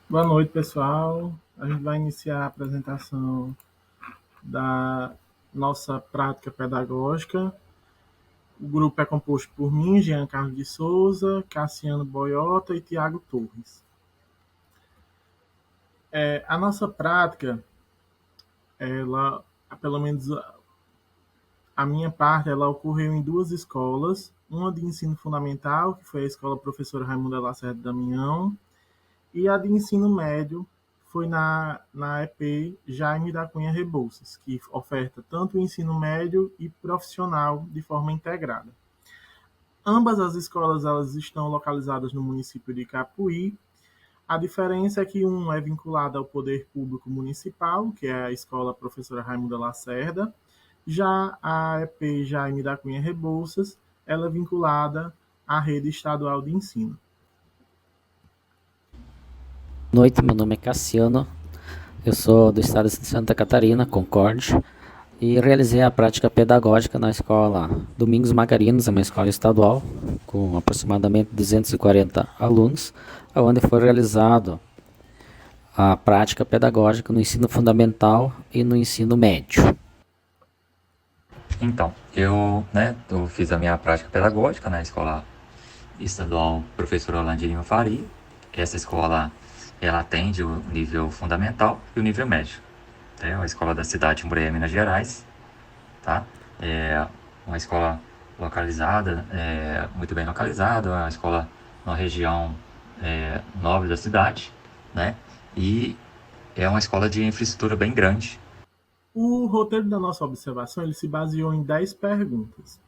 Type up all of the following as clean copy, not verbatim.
Boa noite, pessoal. A gente vai iniciar a apresentação da nossa prática pedagógica. O grupo é composto por mim, Jean Carlos de Souza, Cassiano Boiota e Tiago Torres. A nossa prática, ela, pelo menos a minha parte, ela ocorreu em duas escolas. Uma de ensino fundamental, que foi a Escola Professora Raimunda Lacerda Damião, e a de ensino médio foi na EP Jaime da Cunha Rebouças, que oferta tanto o ensino médio e profissional de forma integrada. Ambas as escolas elas estão localizadas no município de Capuí. A diferença é que um é vinculado ao poder público municipal, que é a Escola Professora Raimunda Lacerda, já a EP Jaime da Cunha Rebouças, ela é vinculada à rede estadual de ensino. Boa noite, meu nome é Cassiano, eu sou do estado de Santa Catarina, Concórdia, e realizei a prática pedagógica na escola Domingos Margarinos, é uma escola estadual, com aproximadamente 240 alunos, onde foi realizado a prática pedagógica no ensino fundamental e no ensino médio. Então, eu fiz a minha prática pedagógica na escola estadual Professor Orlando Lima Faria. Essa escola, ela atende o nível fundamental e o nível médio. É uma escola da cidade de Muré, Minas Gerais, tá? É uma escola localizada, muito bem localizada, uma escola numa região nobre da cidade, né? E é uma escola de infraestrutura bem grande. O roteiro da nossa observação ele se baseou em 10 perguntas,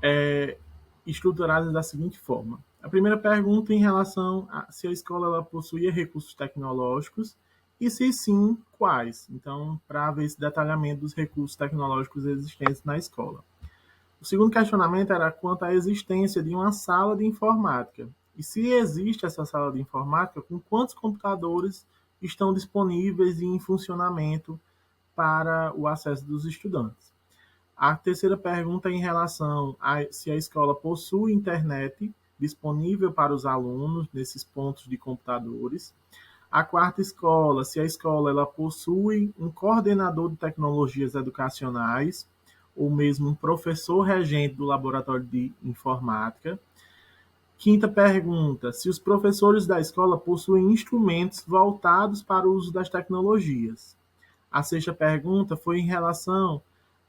é, estruturadas da seguinte forma. A primeira pergunta em relação a se a escola ela possuía recursos tecnológicos e se sim, quais. Então, para ver esse detalhamento dos recursos tecnológicos existentes na escola. O segundo questionamento era quanto à existência de uma sala de informática. E se existe essa sala de informática, com quantos computadores estão disponíveis e em funcionamento para o acesso dos estudantes. A terceira pergunta é em relação a se a escola possui internet disponível para os alunos nesses pontos de computadores. A quarta escola, se a escola ela possui um coordenador de tecnologias educacionais ou mesmo um professor regente do laboratório de informática. Quinta pergunta, se os professores da escola possuem instrumentos voltados para o uso das tecnologias. A sexta pergunta foi em relação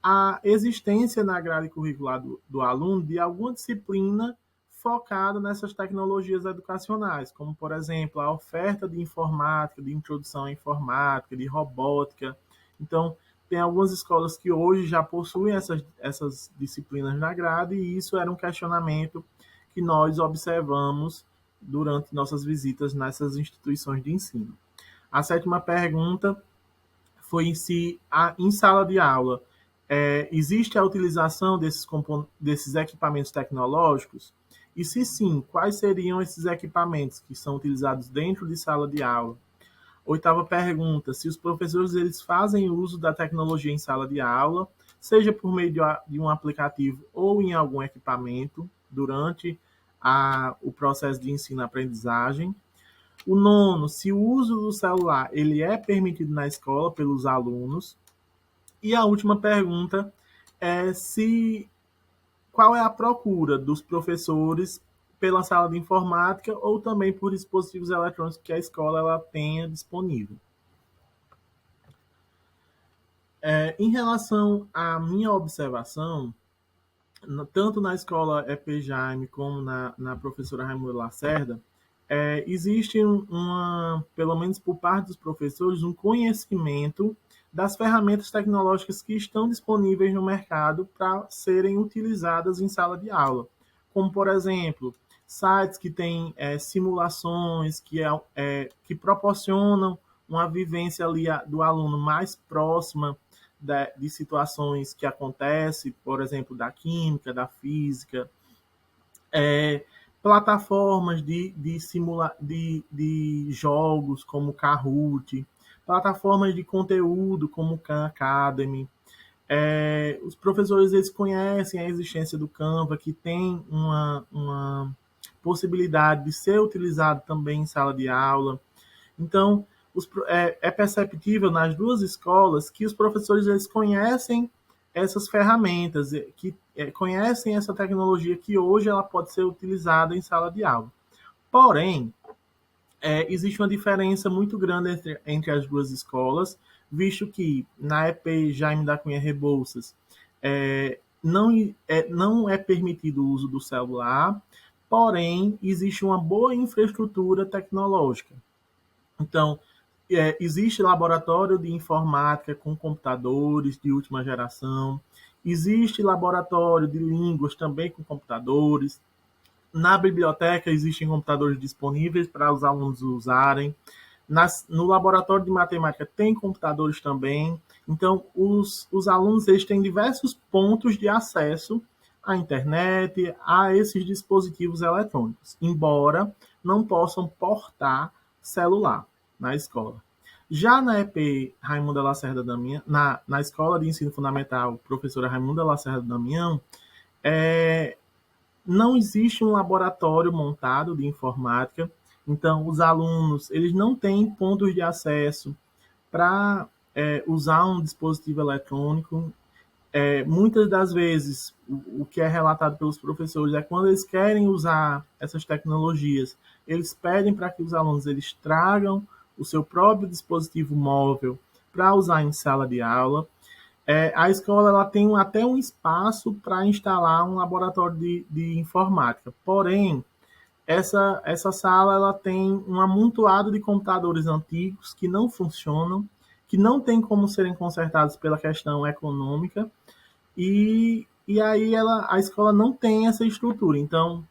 à existência na grade curricular do aluno de alguma disciplina focada nessas tecnologias educacionais, como, por exemplo, a oferta de informática, de introdução à informática, de robótica. Então, tem algumas escolas que hoje já possuem essas disciplinas na grade, e isso era um questionamento que nós observamos durante nossas visitas nessas instituições de ensino. A sétima pergunta foi em si em sala de aula. Existe a utilização desses equipamentos tecnológicos? E se sim, quais seriam esses equipamentos que são utilizados dentro de sala de aula? Oitava pergunta, se os professores eles fazem uso da tecnologia em sala de aula, seja por meio de um aplicativo ou em algum equipamento, durante o processo de ensino-aprendizagem. O nono, se o uso do celular ele é permitido na escola pelos alunos. E a última pergunta é se qual é a procura dos professores pela sala de informática ou também por dispositivos eletrônicos que a escola ela tenha disponível. Em relação à minha observação, tanto na escola EP Jaime como na professora Raimunda Lacerda, existe pelo menos por parte dos professores, um conhecimento das ferramentas tecnológicas que estão disponíveis no mercado para serem utilizadas em sala de aula. Como, por exemplo, sites que têm simulações, que proporcionam uma vivência ali do aluno mais próxima de situações que acontecem, por exemplo, da química, da física, é, plataformas de jogos como Kahoot, plataformas de conteúdo como Khan Academy. Os professores eles conhecem a existência do Canva, que tem uma possibilidade de ser utilizado também em sala de aula. Então, é perceptível nas duas escolas que os professores eles conhecem essas ferramentas, conhecem essa tecnologia que hoje ela pode ser utilizada em sala de aula. Porém, existe uma diferença muito grande entre as duas escolas, visto que na EP Jaime da Cunha Rebouças não é permitido o uso do celular, porém existe uma boa infraestrutura tecnológica. Então, existe laboratório de informática com computadores de última geração, existe laboratório de línguas também com computadores. Na biblioteca existem computadores disponíveis para os alunos usarem. No laboratório de matemática tem computadores também. Então, os alunos eles têm diversos pontos de acesso à internet, a esses dispositivos eletrônicos, embora não possam portar celular na escola. Já na EP Raimunda Lacerda Damião, na Escola de Ensino Fundamental Professora Raimunda Lacerda Damião, não existe um laboratório montado de informática, então os alunos eles não têm pontos de acesso para usar um dispositivo eletrônico. Muitas das vezes, o que é relatado pelos professores é quando eles querem usar essas tecnologias, eles pedem para que os alunos eles tragam o seu próprio dispositivo móvel para usar em sala de aula. A escola ela tem até um espaço para instalar um laboratório de informática. Porém, essa sala ela tem um amontoado de computadores antigos que não funcionam, que não tem como serem consertados pela questão econômica, e aí a escola não tem essa estrutura. Então,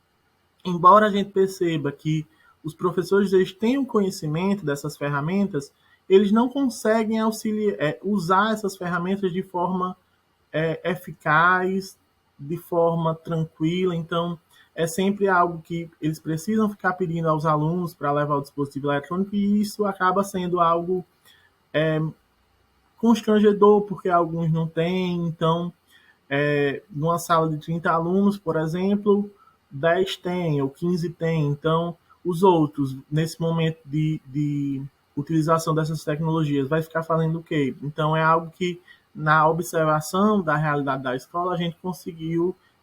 embora a gente perceba que os professores eles tenham conhecimento dessas ferramentas, eles não conseguem usar essas ferramentas de forma eficaz, de forma tranquila. Então, é sempre algo que eles precisam ficar pedindo aos alunos para levar o dispositivo eletrônico, e isso acaba sendo algo constrangedor, porque alguns não têm. Então, numa sala de 30 alunos, por exemplo, 10 têm ou 15 têm. Então, os outros, nesse momento de utilização dessas tecnologias, vai ficar fazendo o quê? Então, é algo que, na observação da realidade da escola,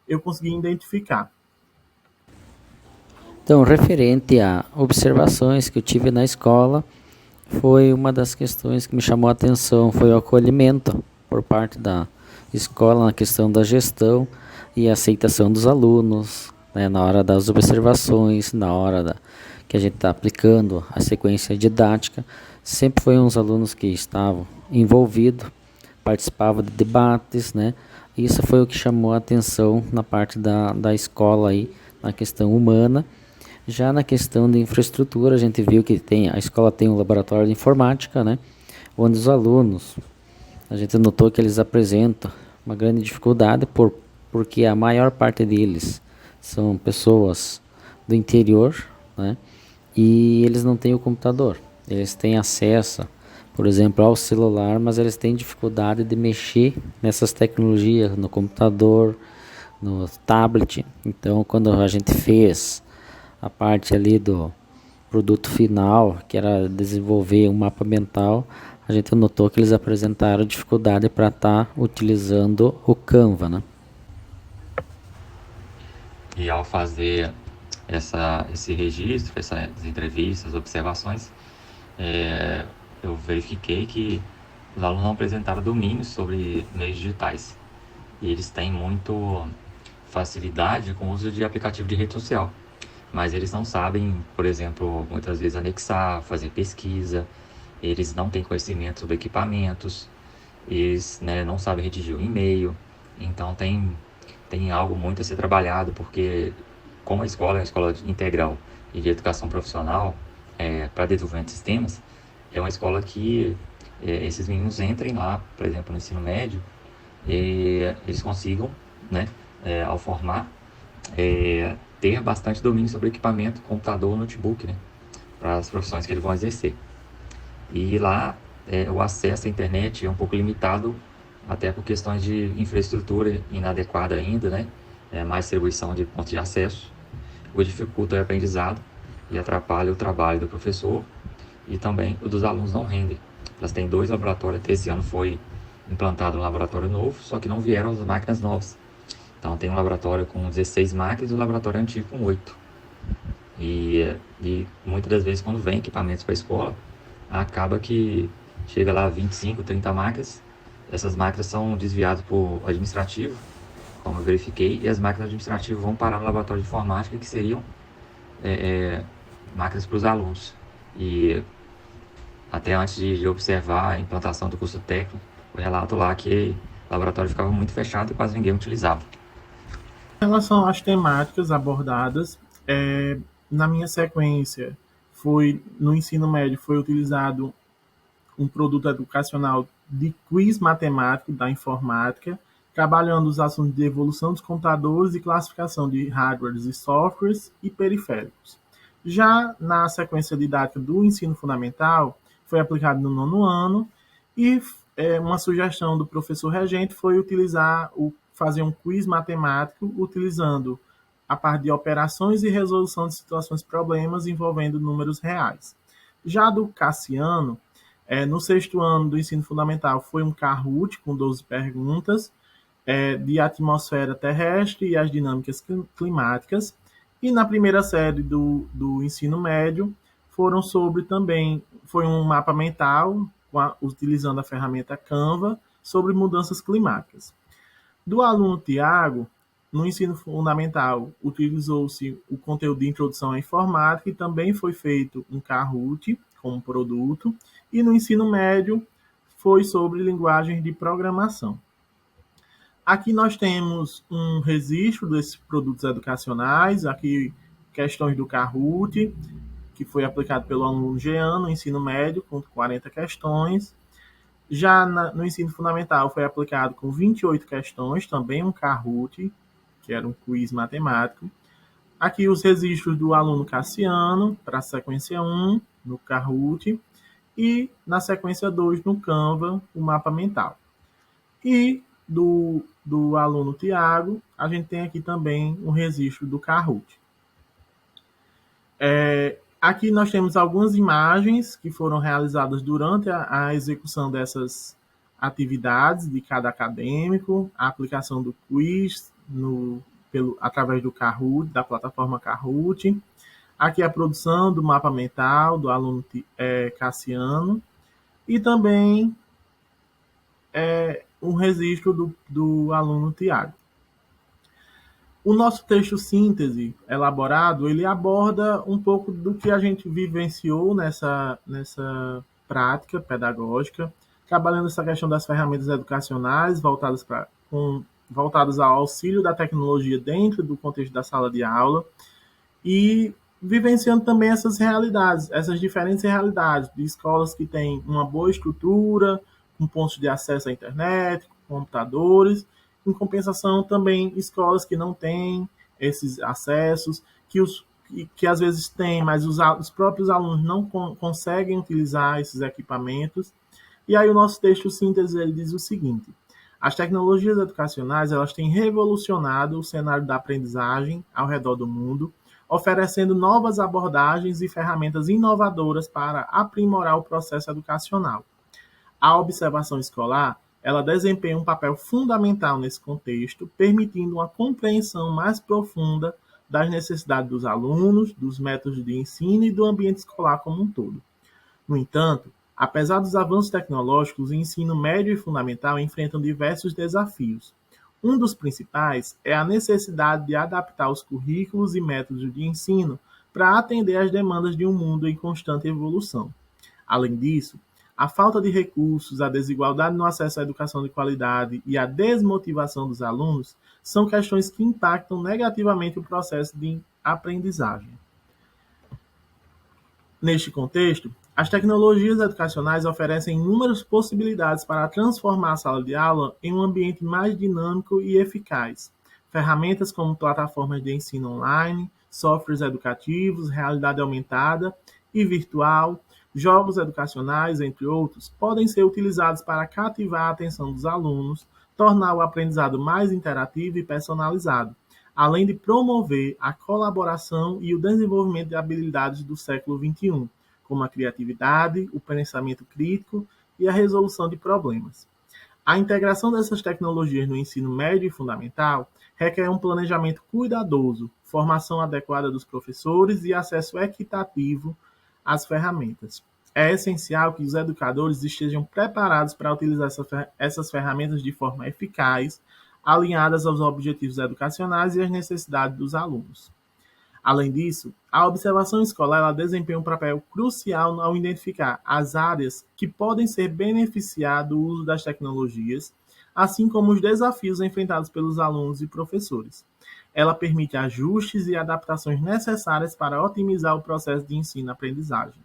eu consegui identificar. Então, referente a observações que eu tive na escola, foi uma das questões que me chamou a atenção, foi o acolhimento por parte da escola na questão da gestão e aceitação dos alunos, né, na hora das observações, na hora que a gente está aplicando a sequência didática. Sempre foi uns alunos que estavam envolvidos, participavam de debates, né? Isso foi o que chamou a atenção na parte da escola aí, na questão humana. Já na questão de infraestrutura, a gente viu que a escola tem um laboratório de informática, né? Onde os alunos, a gente notou que eles apresentam uma grande dificuldade porque a maior parte deles são pessoas do interior, né? E eles não têm o computador. Eles têm acesso, por exemplo, ao celular, mas eles têm dificuldade de mexer nessas tecnologias, no computador, no tablet. Então, quando a gente fez a parte ali do produto final, que era desenvolver um mapa mental, a gente notou que eles apresentaram dificuldade para estar utilizando o Canva, né? E ao fazer esse registro, essas entrevistas, observações, eu verifiquei que os alunos não apresentaram domínio sobre meios digitais. E eles têm muito facilidade com o uso de aplicativo de rede social. Mas eles não sabem, por exemplo, muitas vezes anexar, fazer pesquisa, eles não têm conhecimento sobre equipamentos, eles, né, não sabem redigir um e-mail. Então tem algo muito a ser trabalhado, porque como a escola é uma escola integral e de educação profissional para desenvolvimento de sistemas, é uma escola que esses meninos entrem lá, por exemplo, no ensino médio, e eles consigam, né, ao formar, ter bastante domínio sobre equipamento, computador, notebook, né, para as profissões que eles vão exercer. E lá o acesso à internet é um pouco limitado, até por questões de infraestrutura inadequada ainda, né, mais distribuição de pontos de acesso, o que dificulta o aprendizado e atrapalha o trabalho do professor e também o dos alunos não rendem. Elas têm 2 laboratórios, esse ano foi implantado um laboratório novo, só que não vieram as máquinas novas. Então tem um laboratório com 16 máquinas e um laboratório antigo com 8. E muitas das vezes quando vem equipamentos para a escola, acaba que chega lá 25, 30 máquinas, essas máquinas são desviadas para o administrativo, como eu verifiquei, e as máquinas administrativas vão parar no laboratório de informática, que seriam máquinas para os alunos. E até antes de observar a implantação do curso técnico, o relato lá que o laboratório ficava muito fechado e quase ninguém utilizava. Em relação às temáticas abordadas, na minha sequência, no ensino médio, foi utilizado um produto educacional de quiz matemático da informática, trabalhando os assuntos de evolução dos computadores e classificação de hardwares e softwares e periféricos. Já na sequência didática do ensino fundamental, foi aplicado no 9º ano e uma sugestão do professor regente foi fazer um quiz matemático utilizando a parte de operações e resolução de situações problemas envolvendo números reais. Já do Cassiano, no 6º ano do ensino fundamental, foi um Kahoot com 12 perguntas de atmosfera terrestre e as dinâmicas climáticas. E na primeira série do ensino médio, foi um mapa mental, utilizando a ferramenta Canva, sobre mudanças climáticas. Do aluno Tiago, no ensino fundamental, utilizou-se o conteúdo de introdução à informática e também foi feito um Kahoot como produto. E no ensino médio, foi sobre linguagens de programação. Aqui nós temos um registro desses produtos educacionais, aqui questões do Kahoot, que foi aplicado pelo aluno Jean no ensino médio, com 40 questões. Já no ensino fundamental foi aplicado com 28 questões, também um Kahoot, que era um quiz matemático. Aqui os registros do aluno Cassiano, para a sequência 1, no Kahoot, e na sequência 2, no Canva, o mapa mental. E do aluno Tiago, a gente tem aqui também um registro do Kahoot. Aqui nós temos algumas imagens que foram realizadas durante a execução dessas atividades de cada acadêmico, a aplicação do quiz através do Kahoot, da plataforma Kahoot. Aqui a produção do mapa mental do aluno Cassiano e também um registro do aluno Tiago. O nosso texto síntese elaborado, ele aborda um pouco do que a gente vivenciou nessa prática pedagógica, trabalhando essa questão das ferramentas educacionais voltadas ao auxílio da tecnologia dentro do contexto da sala de aula e vivenciando também essas realidades, essas diferentes realidades de escolas que têm uma boa estrutura, com pontos de acesso à internet, computadores. Em compensação, também escolas que não têm esses acessos, que às vezes têm, mas os próprios alunos não conseguem utilizar esses equipamentos. E aí o nosso texto síntese ele diz o seguinte: as tecnologias educacionais elas têm revolucionado o cenário da aprendizagem ao redor do mundo, oferecendo novas abordagens e ferramentas inovadoras para aprimorar o processo educacional. A observação escolar ela desempenha um papel fundamental nesse contexto, permitindo uma compreensão mais profunda das necessidades dos alunos, dos métodos de ensino e do ambiente escolar como um todo. No entanto, apesar dos avanços tecnológicos, o ensino médio e fundamental enfrentam diversos desafios. Um dos principais é a necessidade de adaptar os currículos e métodos de ensino para atender às demandas de um mundo em constante evolução. Além disso, a falta de recursos, a desigualdade no acesso à educação de qualidade e a desmotivação dos alunos são questões que impactam negativamente o processo de aprendizagem. Neste contexto, as tecnologias educacionais oferecem inúmeras possibilidades para transformar a sala de aula em um ambiente mais dinâmico e eficaz. Ferramentas como plataformas de ensino online, softwares educativos, realidade aumentada e virtual, jogos educacionais, entre outros, podem ser utilizados para cativar a atenção dos alunos, tornar o aprendizado mais interativo e personalizado, além de promover a colaboração e o desenvolvimento de habilidades do século XXI, como a criatividade, o pensamento crítico e a resolução de problemas. A integração dessas tecnologias no ensino médio e fundamental requer um planejamento cuidadoso, formação adequada dos professores e acesso equitativo às ferramentas. É essencial que os educadores estejam preparados para utilizar essas ferramentas de forma eficaz, alinhadas aos objetivos educacionais e às necessidades dos alunos. Além disso, a observação escolar ela desempenha um papel crucial ao identificar as áreas que podem ser beneficiadas do uso das tecnologias, assim como os desafios enfrentados pelos alunos e professores. Ela permite ajustes e adaptações necessárias para otimizar o processo de ensino-aprendizagem.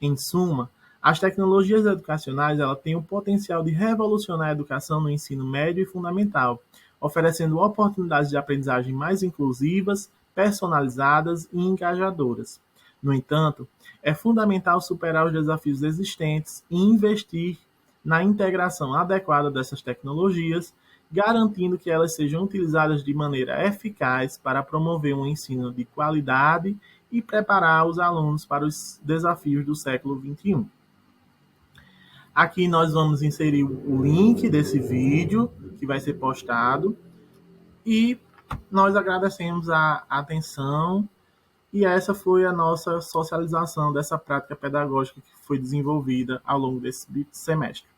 Em suma, as tecnologias educacionais ela têm o potencial de revolucionar a educação no ensino médio e fundamental, oferecendo oportunidades de aprendizagem mais inclusivas, personalizadas e engajadoras. No entanto, é fundamental superar os desafios existentes e investir na integração adequada dessas tecnologias, garantindo que elas sejam utilizadas de maneira eficaz para promover um ensino de qualidade e preparar os alunos para os desafios do século XXI. Aqui nós vamos inserir o link desse vídeo que vai ser postado e nós agradecemos a atenção e essa foi a nossa socialização dessa prática pedagógica que foi desenvolvida ao longo desse semestre.